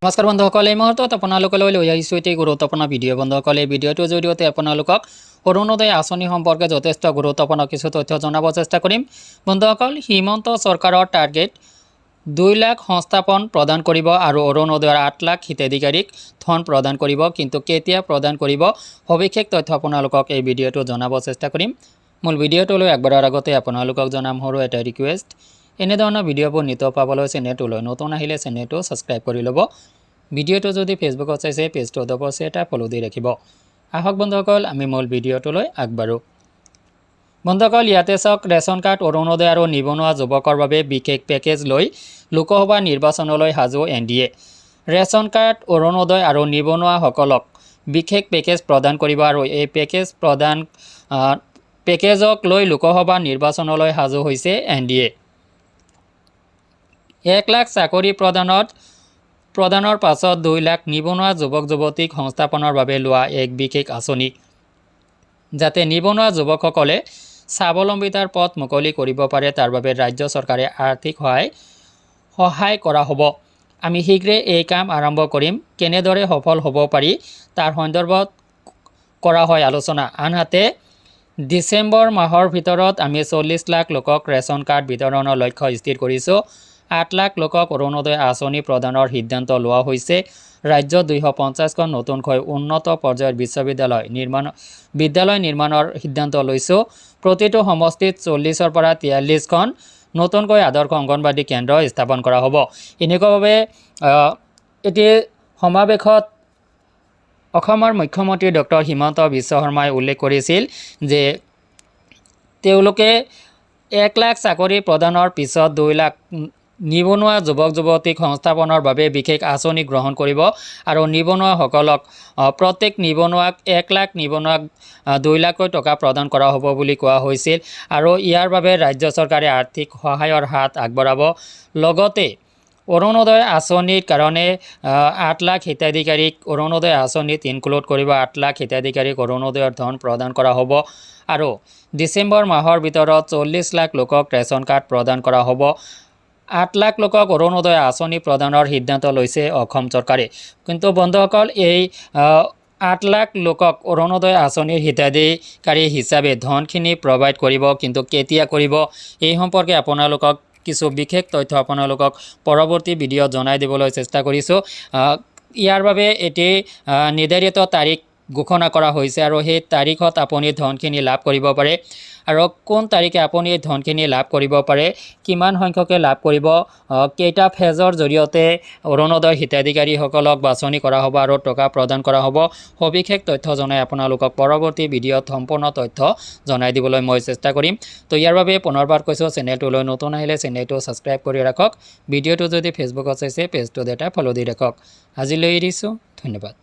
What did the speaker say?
নমস্কাৰ বন্ধুসকল, এই মুহূৰ্তত আপোনালোকলৈ লৈ আহিছোঁ এটি গুৰুত্বপূৰ্ণ ভিডিঅ' বন্ধুসকল। এই ভিডিঅ'টোৰ জৰিয়তে আপোনালোকক অৰুণোদয় আঁচনি সম্পৰ্কে যথেষ্ট গুৰুত্বপূৰ্ণ কিছু তথ্য জনাব চেষ্টা কৰিম। বন্ধুসকল, হিমন্ত চৰকাৰৰ টাৰ্গেট 2 লাখ সংস্থাপন প্ৰদান কৰিব আৰু অৰুণোদয়ৰ 8 লাখ হিতাধিকাৰীক ধন প্ৰদান কৰিব, কিন্তু কেতিয়া প্ৰদান কৰিব সবিশেষ তথ্য আপোনালোকক এই ভিডিঅ'টো জনাব চেষ্টা কৰিম। মূল ভিডিঅ'টোলৈ আগবঢ়াৰ আগতে আপোনালোকক জনাম সৰু এটা ৰিকুৱেষ্ট, এনেধৰণৰ ভিডিঅ'বোৰ নিতৌ পাবলৈ চেনেলটোলৈ নতুন আহিলে চেনেলটো ছাবস্ক্ৰাইব কৰি ল'ব। ভিডিঅ'টো যদি ফেচবুকত চাইছে পেজটো অৱশ্যে এটা ফ'ল' দি ৰাখিব। আহক বন্ধুসকল, আমি মূল ভিডিঅ'টোলৈ আগবাঢ়োঁ। বন্ধুসকল, ইয়াতে চাওক, ৰেচন কাৰ্ড, অৰুণোদয় আৰু নিবনুৱা যুৱকৰ বাবে বিশেষ পেকেজ লৈ লোকসভা নিৰ্বাচনলৈ সাজু NDA। ৰেচন কাৰ্ড, অৰুণোদয় আৰু নিবনুৱাসকলক বিশেষ পেকেজ প্ৰদান কৰিব আৰু এই পেকেজক লৈ লোকসভা নিৰ্বাচনলৈ সাজু হৈছে NDA। 1 লাখ চাকৰি প্ৰদানৰ পাছত 2 লাখ নিবনুৱা যুৱক যুৱতীক সংস্থাপনৰ বাবে লোৱা এক বিশেষ আঁচনি, যাতে নিবনুৱা যুৱকসকলে স্বাৱলম্বিতাৰ পথ মুকলি কৰিব পাৰে, তাৰ বাবে ৰাজ্য চৰকাৰে আৰ্থিক সহায় কৰা হ'ব। আমি শীঘ্ৰে এই কাম আৰম্ভ কৰিম। কেনেদৰে সফল হ'ব পাৰি তাৰ সন্দৰ্ভত কৰা হয় আলোচনা। আনহাতে ডিচেম্বৰ মাহৰ ভিতৰত আমি 40 লাখ লোকক ৰেচন কাৰ্ড বিতৰণৰ লক্ষ্য স্থিৰ কৰিছোঁ। 8 লাখ লোকক অৰুণোদয় আঁচনি প্ৰদানৰ সিদ্ধান্ত লোৱা হৈছে। ৰাজ্যত 250খন নতুনকৈ উন্নত পৰ্যায়ৰ বিদ্যালয় নিৰ্মাণৰ সিদ্ধান্ত লৈছোঁ। প্ৰতিটো সমষ্টিত 40ৰ পৰা 43খন নতুনকৈ আদৰ্শ অংগনবাড়ী কেন্দ্ৰ স্থাপন কৰা হ'ব। এনেকুৱাভাৱে এটি সমাৱেশত অসমৰ মুখ্যমন্ত্ৰী ডক্টৰ হিমন্ত বিশ্ব শৰ্মাই উল্লেখ কৰিছিল যে তেওঁলোকে 1 লাখ চাকৰি প্ৰদানৰ পিছত 2 লাখ নিবনুৱা যুৱক যুৱতীক সংস্থাপনৰ বাবে বিশেষ আঁচনি গ্ৰহণ কৰিব আৰু নিবনুৱাসকলক প্ৰত্যেক নিবনুৱাক 1 লাখ নিবনুৱাক 2 লাখকৈ টকা প্ৰদান কৰা হ'ব বুলি কোৱা হৈছিল। আৰু ইয়াৰ বাবে ৰাজ্য চৰকাৰে আৰ্থিক সহায়ৰ হাত আগবঢ়াব। লগতে অৰুণোদয় আঁচনিৰ কাৰণে 8 লাখ হিতাধিকাৰীক অৰুণোদয় আঁচনিত ইনক্লুড কৰিব। 8 লাখ হিতাধিকাৰীক অৰুণোদয়ৰ ধন প্ৰদান কৰা হ'ব আৰু ডিচেম্বৰ মাহৰ ভিতৰত 40 লাখ লোকক ৰেচন কাৰ্ড প্ৰদান কৰা হ'ব। 8 লাখ লোকক অৰুণোদয় আঁচনি প্ৰদানৰ সিদ্ধান্ত লৈছে অসম চৰকাৰে। কিন্তু বন্ধুসকল, এই 8 লাখ লোকক অৰুণোদয় আঁচনিৰ হিতাধিকাৰী হিচাপে ধনখিনি প্ৰভাইড কৰিব, কিন্তু কেতিয়া কৰিব এই সম্পৰ্কে আপোনালোকক কিছু বিশেষ তথ্য আপোনালোকক পৰৱৰ্তী ভিডিঅ'ত জনাই দিবলৈ চেষ্টা কৰিছোঁ। ইয়াৰ বাবে এটি নিৰ্ধাৰিত তাৰিখ ঘোষণা কৰা হৈছে আৰু সেই তাৰিখত আপুনি ধনখিনি লাভ কৰিব পাৰে। আৰু কোন তাৰিখে আপুনি ধনখিনি লাভ কৰিব পাৰে, কিমান সংখ্যকে লাভ কৰিব, কেইটা ফেজৰ জৰিয়তে অৰুণোদয় হিতাধিকাৰীসকলক বাছনি কৰা হ'ব আৰু টকা প্ৰদান কৰা হ'ব, সবিশেষ তথ্য জনাই আপোনালোকক পৰৱৰ্তী ভিডিঅ'ত সম্পূৰ্ণ তথ্য জনাই দিবলৈ মই চেষ্টা কৰিম। তো ইয়াৰ বাবে পুনৰবাৰ কৈছোঁ, চেনেলটোলৈ নতুন আহিলে চেনেলটো ছাবস্ক্ৰাইব কৰি ৰাখক। ভিডিঅ'টো যদি ফেচবুকত চাইছে পেজটোত এটা ফ'ল' দি ৰাখক। আজিলৈ এৰিছোঁ, ধন্যবাদ।